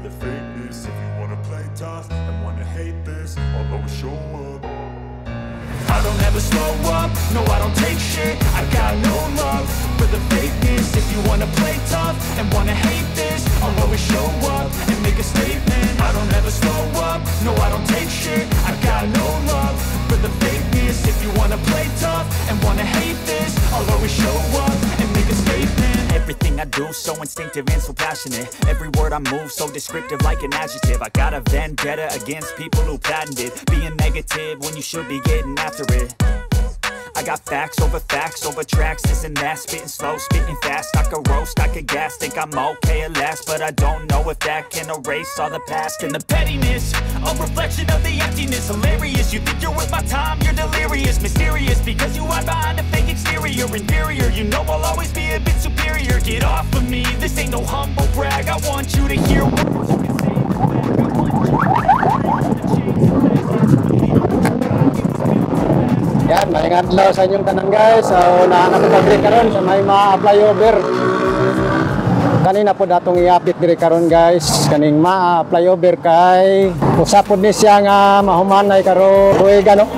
the fakeness. If you wanna play tough and wanna hate this, I'll always show up. I don't ever slow up, no I don't take shit. I got no love for the fakeness. If you wanna play tough and wanna hate this, I'll always show up and make a statement. I don't ever slow up, no I don't take shit. I got no love for the fakeness. If you wanna play tough and wanna hate this, I'll always show up and make a statement. Everything I do so instinctive and so passionate. Every word I move so descriptive like an adjective. I got a vendetta against people who patented being negative when you should be getting after it. I got facts over tracks, this and that. Spitting slow, spitting fast. I could roast, I could gas. Think I'm okay at last, but I don't know if that can erase all the past. And the pettiness, a reflection of the emptiness. Hilarious, you think you're worth my time, you're delirious. Mysterious, because you hide behind a fake exterior. Inferior, you know I'll always be a bit superior. Get off of me, this ain't no humble brag. I want you to hear what you can say. Yan, maayong adlaw sa inyong tanan guys. So, nakapag-update karon sa may mga flyover. Kanina po datong i-update diri karon guys. Kaning mga flyover kay usapod ni siya nga mahumanay karon tuig ano.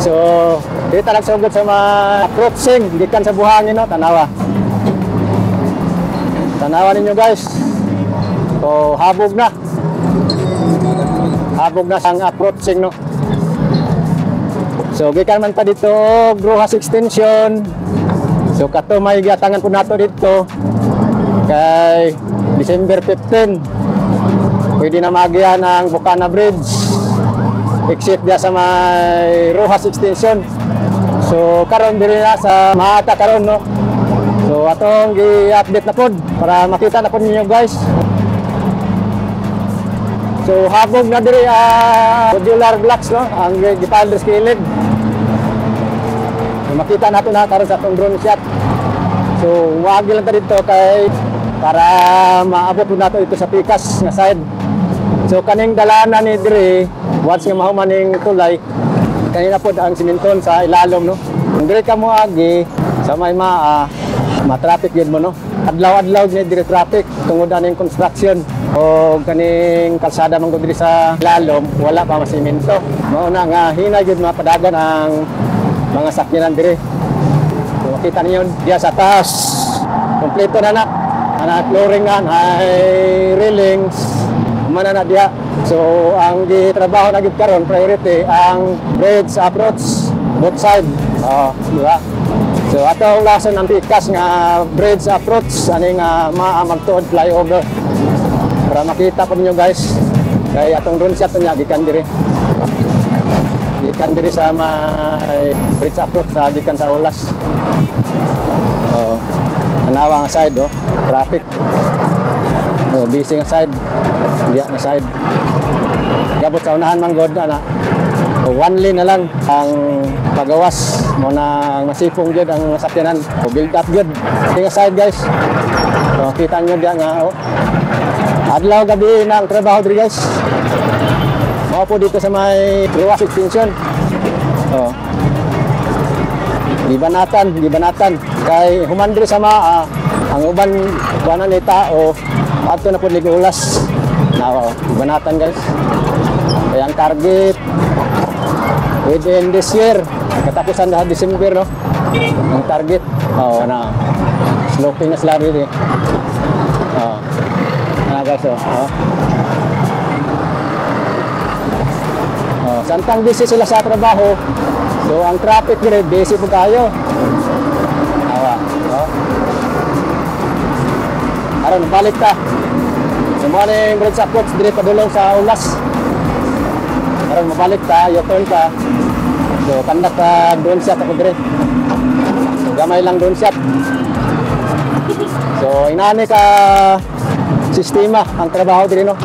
So, dito nagsugod sa mga crossing gikan sa buhangin no, tanawa. Tanawa ninyo guys. So, habog na sang approaching no. So gikan man pa dito Rojas extension. So kato may giatangan po nato dito kay December 15 pwede na magiya ng Bukana Bridge exit dia sa may Rojas extension. So karon diri na sa Mata karon no. So atong gi-update na pod para makita na pod ninyo guys. So habog na diri modular blocks no, ang gipaldo sa kilid. So, makita nato na karon sa atong drone shot. So wagi lang ta dito kay para maabot nato ito sa pikas nga side. So kaning dalanan ni diri once nga mahuman ning tulay kanina pod ang simenton sa ilalom no. Kung diri ka mo agi sa may ma-traffic gyud mo no. Adlaw-adlaw ni diri traffic tungod aning construction. O kaning kalsada man diri sa lalom wala pa masimento. Mao na nga hinay gyud mapadagan ang mga sakyanan diri. So makita niyo diya sa taas. Kompleto na ana flooring na high railings man na diya. So ang gitrabaho na gid karon priority ang bridge approach both side. Di ba? So atong lason ang pikas nga bridge approach ani nga magtuod flyover. Para makita po ninyo guys kay atong drone shot niya gikan diri sa may bridge approach sa gikan sa Ulas. Tanawa nga side traffic busy nga side diya nga side gabot sa unahan man god ana. One lane na lang ang pagawas mo na masipong gyud ang sakyanan o build up gyud nga side guys. So kita nyo diya nga adlaw gabi na ang trabaho diri guys. Mao po dito sa may Rojas extension. Gibanatan kay human diri sa ang uban kuanan ni tao adto na pud ni Ulas. Gibanatan guys. Kay ang target within this year katapusan na December no. Ang target na sloping na sila diri. Guys, santang busy sila sa trabaho. So ang traffic dire busy po kayo. Aron balik ta. So morning bridge approach dire padulong sa Ulas. Aron mabalik ta, U-turn ta. So kandak ka drone shot ako dire. So gamay lang drone shot. So inani ka sistema ang trabaho diri no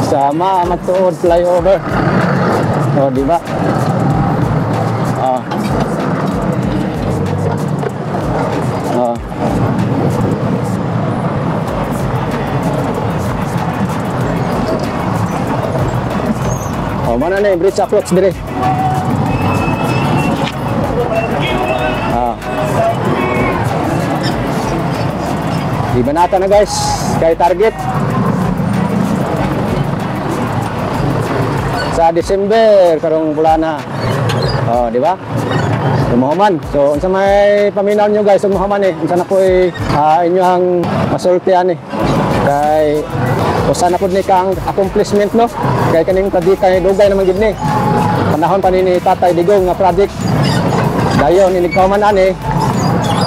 sa magtuod flyover. Di ba? Mana nih bridge approach diri. Ibanata na guys, kay target. Sa December karong bulan na. Oh, di ba? Umuhaman. So, unsa may paminaw nyo guys, umuhaman eh. Unsa na po inyong masultian eh. Kay usa na pud ni kang accomplishment no. Kay kaning project kay dugay naman gid ni. Panahon pa ni Tatay Digong nga project. Dayon inig kauman ani.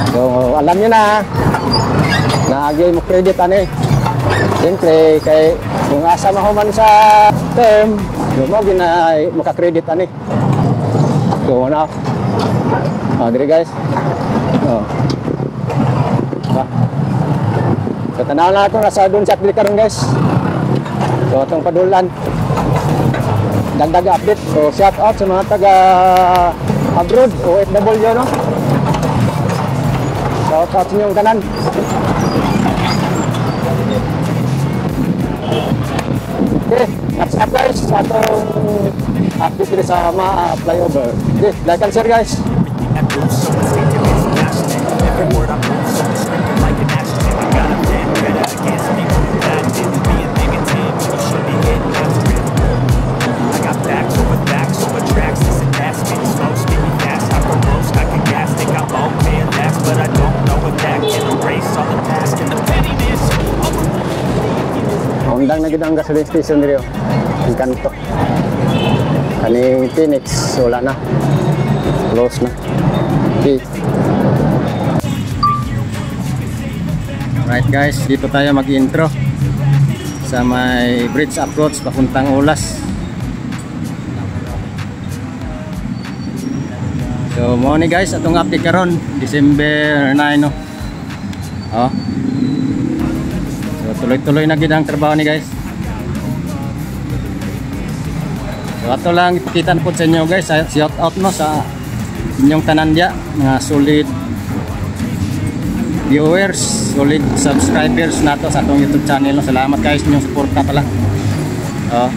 So, alam niyo na. Naagay mo credit ani. Siyempre kay kung asa mahuman sa term, mo ginay maka-credit ani. So, na. Dire guys. Oh. Ba. So, tanaw na ako nasa doon sa diri karon guys. So, atong padulan. Dagdag update. So, shout out sa mga taga abroad OFW no. Shout out sa inyong tanan. Okay, that's up guys. Sa atong update diri sa mga flyover. Okay, like and share guys. Every word I move, so it's screaming like an action. I got a plan better against me. That didn't being negative, you should be getting after it. I got backs over tracks, this and that, spinning slow, speaking fast. I can roast, I can gas, think I'm okay at last, but I don't know if that can erase all the past and the pettiness. Undang na gid ang gasoline station diri oh. Ang kanto. Kaning Phoenix wala na. Close na. Okay. Alright guys, dito tayo mag-intro sa may bridge approach papuntang Ulas. So mo ni guys atong update karon December 9 no. Oh. So tuloy-tuloy na gid ang trabaho ni guys. So ato lang ipakita po sa inyo guys, shout out no sa inyong tanan dia, mga solid viewers, solid subscribers nato sa atong YouTube channel. Salamat guys inyong suporta pala. Oh.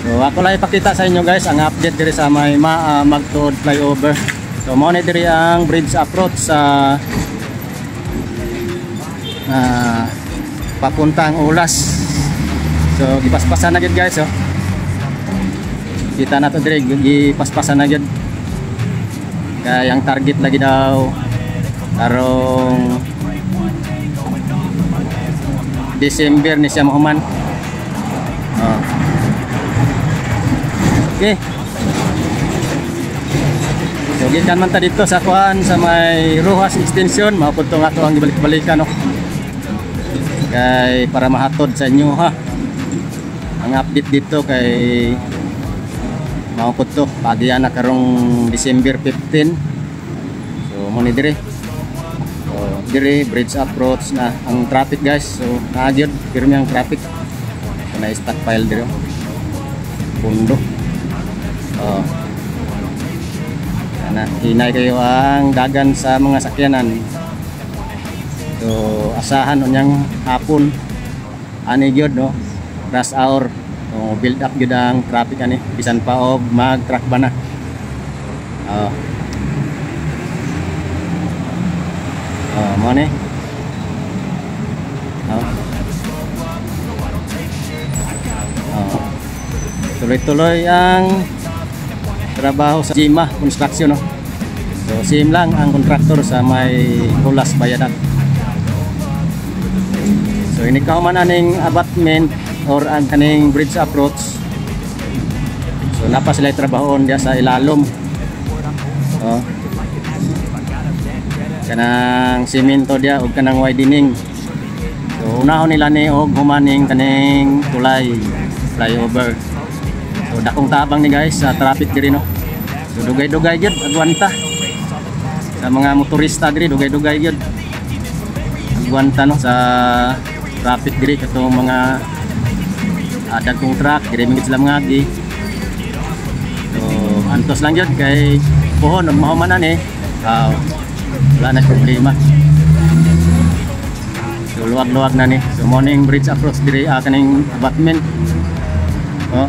So ako lang ipakita sa inyo guys ang update diri sa may Magtuod flyover. So mo ni diri ang bridge approach sa papuntang Ulas. So gipaspasan na gid guys oh. Kita na to diri gipaspasan na gid. Kaya ang target lagi daw karong December ni siya mahuman. Oh. Okay. So gikan man ta dito sa kuan sa may Rojas extension, mao pud tong ato ang gibalik-balikan no. Kay para mahatod sa inyo ha. Ang update dito kay mao pud to pagian na karong December 15. So mo ni diri. Diri bridge approach na ang traffic guys. So naagid pirmi ang traffic. Na stockpile diri. Pundo. Oh. Na hinay kayo ang dagan sa mga sakyanan. So asahan unyang hapon ani gyud no. Rush hour. So build up gyud ang traffic ani bisan pa og mag-truck ba na. Oh. Mo ni. Tuloy-tuloy ang trabaho sa Jima Construction no. So same lang ang kontraktor sa may Ulas Bayadan. So ini kauman aning abutment or ang kaning bridge approach. So napa sila trabahon dia sa ilalom. Oh. Kanang simento dia ug kanang widening. So unahon nila ni og humaning kaning tulay flyover. So dakong tabang ni guys sa traffic diri no. So dugay-dugay gyud agwanta. Sa mga motorista diri dugay-dugay gyud. Agwanta no sa traffic diri katong mga dagkong truck diri mingit sila ngagi. So antos lang gyud kay pohon mahumanan eh. Wala na problema. So luwag-luwag na ni. So morning bridge approach diri kaning abutment. Oh.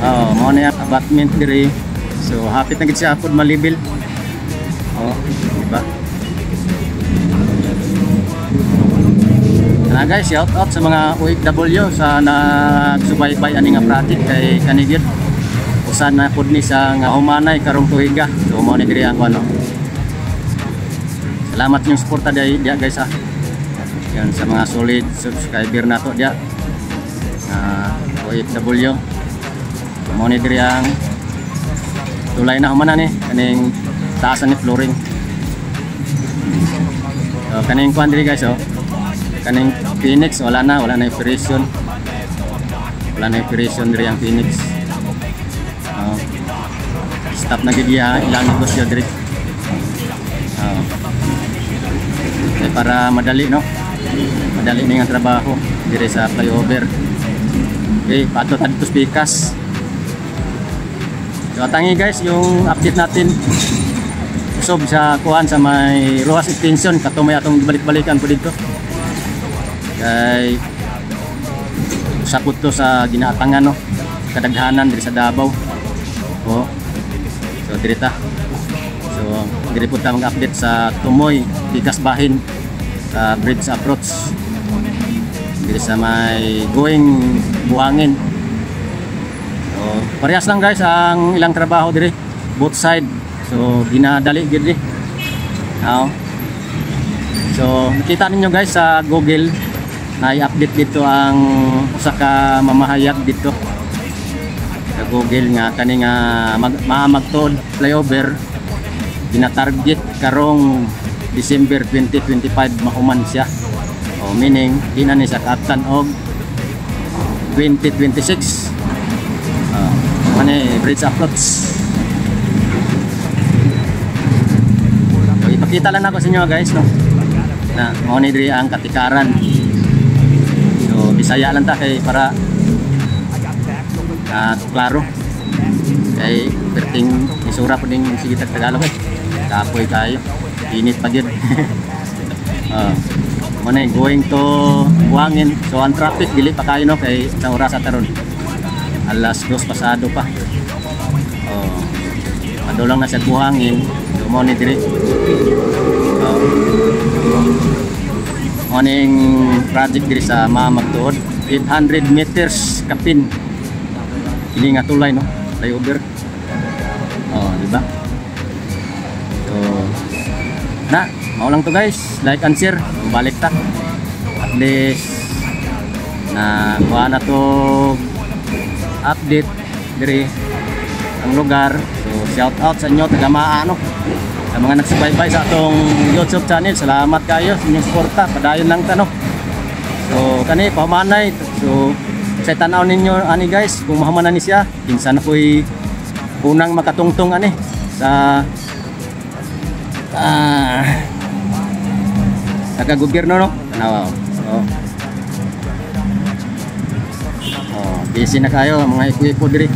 Oh, mo na yung abutment diri. So hapit na gid siya pod malibil. Oh, diba? Guys, shout out sa mga OFW sa nagsubaybay ani nga project kay kanigid. Usan na pod ni sa nga humanay karong tuiga. So mo ni diri ang ano. Salamat yung suporta dia guys ah. Yan sa mga solid subscriber nato dia. OFW. Mo ni diri ang tulay na humana ni kaning taasan ni flooring. So kaning kuan diri guys oh. Kaning Phoenix wala na operation. Wala na operation diri ang Phoenix. Stop na gid ya ilang negosyo diri. Para madali no. Madali ning ang trabaho diri sa flyover. Okay, pato ta dito sa Pikas. So tangi guys yung update natin. Usob sa kuan sa may Rojas Extension kato may atong balik-balikan po dito. Kay sakot to sa ginaatangan no, kadaghanan diri sa Davao. Oh. So diri ta. So diri pud ta mag-update sa Tumoy, Pikas Bahin sa bridge approach. Diri sa may going Buhangin. So parehas lang guys ang ilang trabaho diri, both side. So ginadali gid ni. So nakita ninyo guys sa Google na i-update dito ang usa ka mamahayag dito sa Google nga kani nga magtuod flyover gina-target karong December 2025 mahuman siya. O meaning dinani sa kaptan og 2026. Mane bridge approach. So, ipakita lang ako sa inyo guys no. Na mo ni diri ang katikaran. Bisaya lang ta kay para klaro kay perting isura po ding sige Tagalog kapoy kayo init pa gyud. Muna going to Buhangin. So ang traffic dili pa kayo no kay isang oras ataron alas 2 pasado pa. Padulang na sa Buhangin. So mo ni diri morning project diri sa Magtuod 800 meters kapin ini nga tulay no flyover. Di ba? So na mao lang to guys, like and share balik ta at least na kuha na to update diri ang lugar. So shout out sa inyo taga Maa no, sa mga nagsubaybay sa atong YouTube channel. Salamat kayo sa inyong suporta. Padayon lang ta no. So kani pahumanay. So sa tanaw ninyo ani guys kung mahumanan ni siya kinsa na koy unang makatungtong ani sa taga-gobyerno no. Tanaw. Busy na kayo mga iko-iko diri.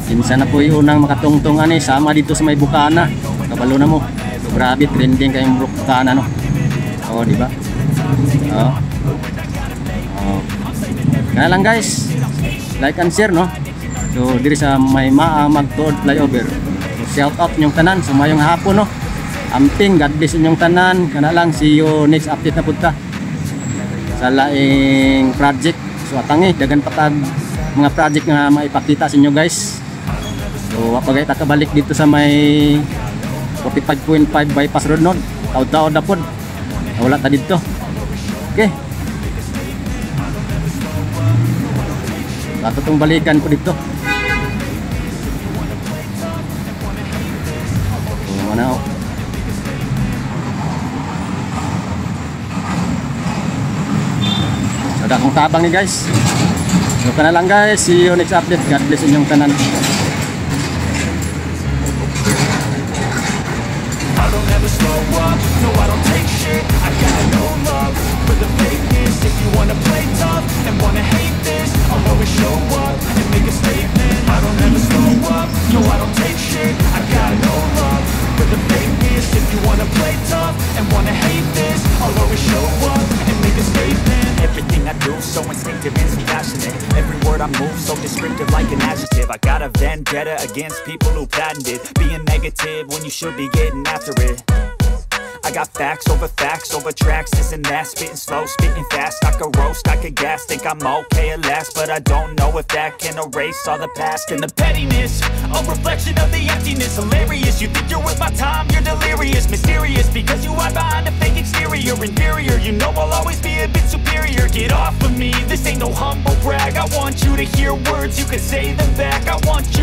Kinsa na po yung unang makatungtong ani sama dito sa may Bukana. Kabalo na mo. So, grabe trending kayong Bukana no. Di ba? Kaya lang guys, like and share no. So diri sa may Magtuod flyover. So shout out nyong tanan sumayong hapon no. Amping God bless inyong tanan. Kana lang see you next update na punta sa laing project. So atangi dagan patag mga project nga maipakita sa inyo guys. So apagay ta kabalik dito sa may 45.5 bypass road no. Taud-taud na pod. Wala ta dito. Okay. Ato tong balikan ko dito. So mana so dakong tabang ni guys. So kana lang guys, see you next update. God bless inyong tanan. Slow up, no I don't take shit. I got no love for the fakeness. If you wanna play tough and wanna hate this, I'll always show up and make a statement. I don't ever slow up, no I don't take shit. I got no love for the fakeness. If you wanna play tough and wanna hate this, I'll always show up and make a statement. Everything I do so instinctive and so passionate. I move so descriptive like an adjective. I got a vendetta against people who patented being negative when you should be getting after it. I got facts over tracks, this and that. Spitting slow, spitting fast. I could roast, I could gas. Think I'm okay at last, but I don't know if that can erase all the past. And the pettiness, a reflection of the emptiness. Hilarious, you think you're worth my time, you're delirious. Mysterious, because you hide behind a fake exterior. Inferior, you know I'll always be a bit superior. Get off of me, this ain't no humble brag. I want you to hear words, you can say them back. I want you